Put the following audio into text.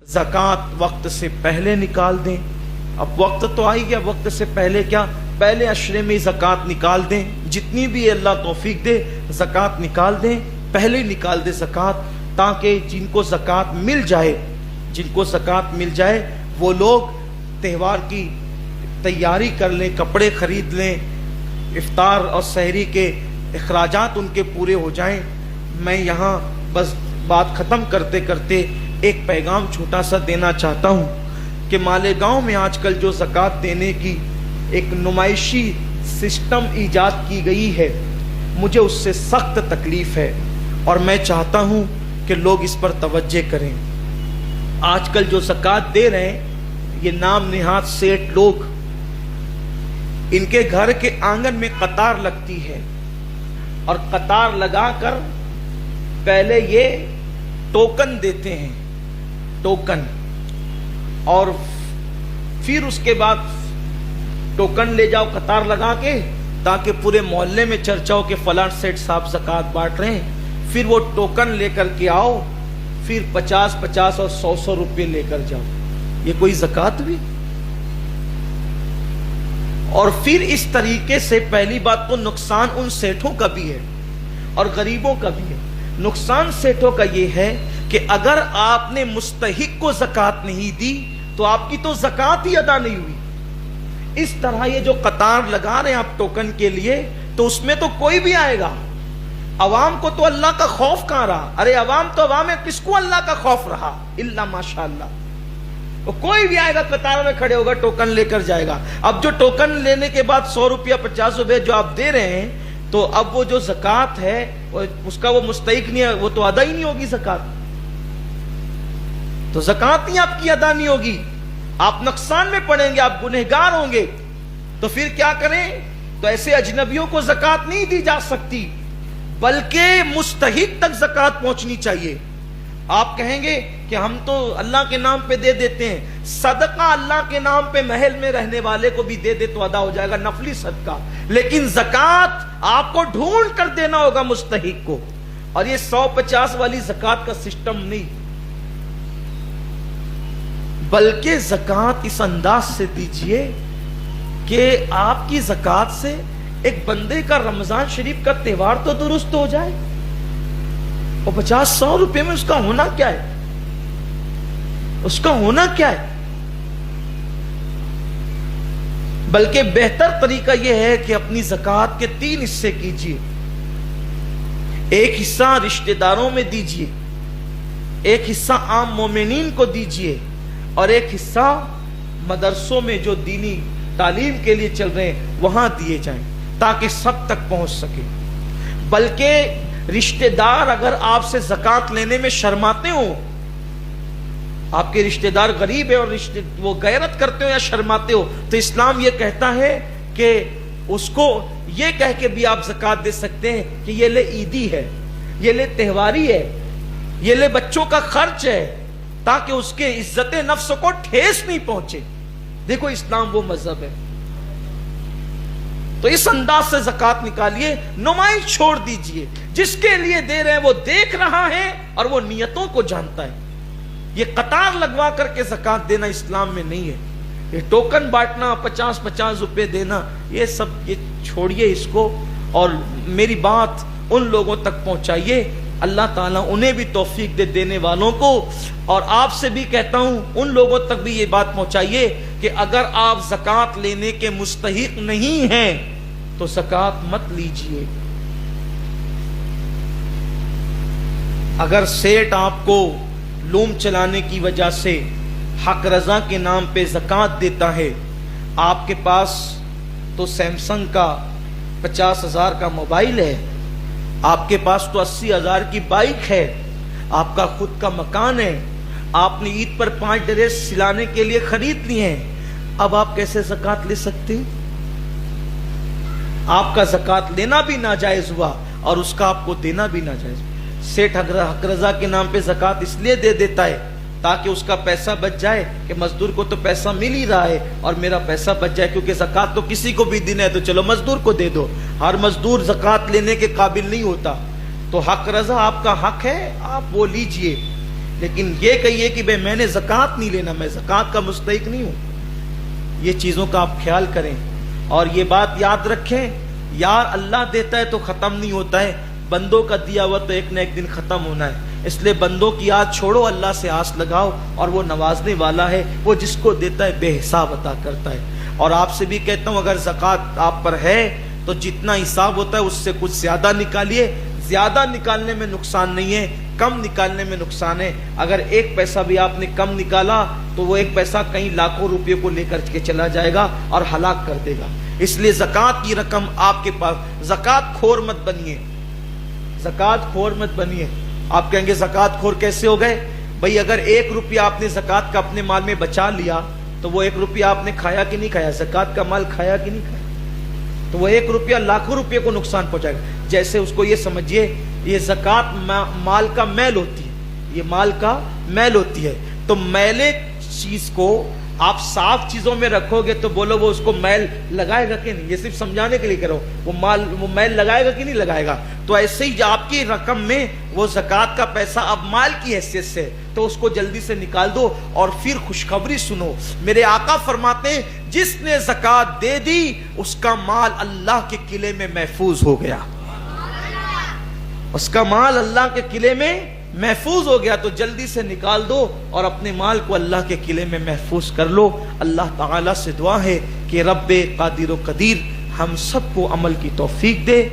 ज़कात वक्त से पहले निकाल दें। अब वक्त तो आ ही गया, वक्त से पहले क्या, पहले अशरे में ज़कात निकाल दें, जितनी भी अल्लाह तौफीक दे ज़कात निकाल दें, पहले निकाल दें ज़कात, ताकि जिनको ज़कात मिल जाए, जिनको ज़कात मिल जाए वो लोग त्यौहार की तैयारी कर लें, कपड़े खरीद लें, इफ्तार और सहरी के अखराजात उनके पूरे हो जाएं। मैं यहाँ बस बात ख़त्म करते करते एक पैगाम छोटा सा देना चाहता हूँ कि मालेगांव में आजकल जो ज़कात देने की एक नुमाइशी सिस्टम ईजाद की गई है, मुझे उससे सख्त तकलीफ़ है और मैं चाहता हूँ कि लोग इस पर तवज्जो करें। आजकल जो ज़कात दे रहे हैं ये नाम निहाद सेठ लोग, इनके घर के आंगन में कतार लगती है और कतार लगाकर पहले ये टोकन देते हैं, टोकन, और फिर उसके बाद टोकन ले जाओ कतार लगा के, ताकि पूरे मोहल्ले में चर्चा हो कि फलां सेठ साहब ज़कात बांट रहे हैं। फिर वो टोकन लेकर के आओ, फिर 50-50 और 100 रुपये लेकर जाओ। ये कोई ज़कात भी? और फिर इस तरीके से पहली बात तो नुकसान उन सेठों का भी है और गरीबों का भी है। नुकसान सेठों का ये है कि अगर आपने मुस्तहिक को ज़कात नहीं दी तो आपकी तो ज़कात ही अदा नहीं हुई। इस तरह ये जो कतार लगा रहे हैं आप टोकन के लिए, तो उसमें तो कोई भी आएगा, अवाम को तो अल्लाह का खौफ कहां रहा? अरे अवाम तो अवाम है, किसको अल्लाह का खौफ रहा? इल्ला माशाअल्लाह। तो कोई भी आएगा कतार में खड़े होगा, टोकन लेकर जाएगा। अब जो टोकन लेने के बाद 100 रुपया 50 रुपये जो आप दे रहे हैं, तो अब वो जो ज़कात है उसका वो मुस्तहिक नहीं है, वो तो अदा ही नहीं होगी ज़कात, तो ज़कात ही आपकी अदा नहीं होगी, आप नुकसान में पड़ेंगे, आप गुनहगार होंगे। तो फिर क्या करें? तो ऐसे अजनबियों को ज़कात नहीं दी जा सकती, बल्कि मुस्तहिक तक ज़कात पहुंचनी चाहिए। आप कहेंगे कि हम तो अल्लाह के नाम पे दे देते हैं, सदका अल्लाह के नाम पे महल में रहने वाले को भी दे दे तो अदा हो जाएगा, नफली सदका। लेकिन ज़कात आपको ढूंढ कर देना होगा मुस्तहिक को, और ये 100-50 वाली ज़कात का सिस्टम नहीं, बल्कि ज़कात इस अंदाज से दीजिए कि आपकी ज़कात से एक बंदे का रमजान शरीफ का त्योहार तो दुरुस्त हो जाए। और 50-100 रुपए में उसका होना क्या है? उसका होना क्या है? बल्कि बेहतर तरीका यह है कि अपनी ज़कात के 3 हिस्से कीजिए। एक हिस्सा रिश्तेदारों में दीजिए, एक हिस्सा आम मोमिनीन को दीजिए, और एक हिस्सा मदरसों में जो दीनी तालीम के लिए चल रहे हैं वहां दिए जाएं, ताकि सब तक पहुंच सके। बल्कि रिश्तेदार अगर आपसे ज़कात लेने में शर्माते हो, आपके रिश्तेदार गरीब है और वो गैरत करते हो या शर्माते हो, तो इस्लाम ये कहता है कि उसको ये कह के भी आप ज़कात दे सकते हैं कि ये ले ईदी है, ये ले त्योहारी है, ये ले बच्चों का खर्च है, ताकि उसके इज्जत नफ्स को ठेस नहीं पहुंचे। देखो इस्लाम वो मजहब है। तो इस अंदाज से ज़कात निकालिए, नुमाइश छोड़ दीजिए। जिसके लिए दे रहे हैं वो देख रहा है और वो नियतों को जानता है। ये कतार लगवा करके ज़कात देना इस्लाम में नहीं है। ये टोकन बांटना, 50-50 रुपए देना, ये सब ये छोड़िए इसको, और मेरी बात उन लोगों तक पहुंचाइए, अल्लाह ताला उन्हें भी तौफीक दे देने वालों को। और आपसे भी कहता हूं उन लोगों तक भी ये बात पहुंचाइए कि अगर आप ज़कात लेने के मुस्तहिक नहीं हैं तो ज़कात मत लीजिए। अगर सेठ आपको लूम चलाने की वजह से हक रजा के नाम पे ज़कात देता है, आपके पास तो सैमसंग का 50,000 का मोबाइल है, आपके पास तो 80,000 की बाइक है, आपका खुद का मकान है, आपने ईद पर 5 ड्रेस सिलाने के लिए खरीद लिए हैं, अब आप कैसे ज़कात ले सकते हैं? आपका ज़कात लेना भी नाजायज हुआ और उसका आपको देना भी नाजायज। सेठ हक रजा के नाम पे ज़कात इसलिए दे देता है ताकि उसका पैसा बच जाए कि मजदूर को तो पैसा मिल ही रहा है और मेरा पैसा बच जाए, क्योंकि ज़कात तो किसी को भी देना है तो चलो मजदूर को दे दो। हर मजदूर ज़कात लेने के काबिल नहीं होता, तो हक रजा आपका हक है, आप वो लीजिए। لیکن یہ کہیے کہ بھئی میں نے زکوٰۃ نہیں لینا، میں زکوٰۃ کا مستحق نہیں ہوں، یہ چیزوں کا آپ خیال کریں اور یہ بات یاد رکھیں، یار اللہ دیتا ہے تو ختم نہیں ہوتا ہے، بندوں کا دیا ہوا تو ایک نہ ایک دن ختم ہونا ہے، اس لیے بندوں کی آس چھوڑو، اللہ سے آس لگاؤ، اور وہ نوازنے والا ہے، وہ جس کو دیتا ہے بے حساب عطا کرتا ہے۔ اور آپ سے بھی کہتا ہوں اگر زکوٰۃ آپ پر ہے تو جتنا حساب ہوتا ہے اس سے کچھ زیادہ نکالیے، زیادہ نکالنے میں نقصان نہیں ہے، کم نکالنے میں نقصان ہے۔ اگر ایک پیسہ بھی آپ نے کم نکالا تو وہ ایک پیسہ کئی لاکھوں روپے کو لے کر کے چلا جائے گا اور ہلاک کر دے گا۔ اس لیے زکوٰۃ کی رقم آپ کے پاس، زکوٰۃ خور مت بنیے، زکوٰۃ خور مت بنیے۔ آپ کہیں گے زکوٰۃ خور کیسے ہو گئے؟ بھئی اگر 1 روپیہ آپ نے زکوٰۃ کا اپنے مال میں بچا لیا تو وہ 1 روپیہ آپ نے کھایا کہ نہیں کھایا؟ زکوٰۃ کا مال کھایا کہ نہیں کھایا؟ تو وہ 1 روپیہ لاکھوں روپے کو نقصان پہنچائے گا۔ جیسے اس کو یہ سمجھیے یہ زکوٰۃ مال کا میل ہوتی ہے، یہ مال کا میل ہوتی ہے، تو میلے چیز کو آپ صاف چیزوں میں رکھو گے تو بولو وہ اس کو میل لگائے گا کہ نہیں؟ یہ صرف سمجھانے کے لیے کرو، وہ میل لگائے گا کہ نہیں لگائے گا؟ تو ایسے ہی آپ کی رقم میں وہ زکوٰۃ کا پیسہ اب مال کی حیثیت سے تو اس کو جلدی سے نکال دو، اور پھر خوشخبری سنو، میرے آقا فرماتے ہیں جس نے زکوٰۃ دے دی اس کا مال اللہ کے قلعے میں محفوظ ہو گیا، اس کا مال اللہ کے قلعے میں محفوظ ہو گیا، تو جلدی سے نکال دو اور اپنے مال کو اللہ کے قلعے میں محفوظ کر لو۔ اللہ تعالیٰ سے دعا ہے کہ رب قادر و قدیر ہم سب کو عمل کی توفیق دے۔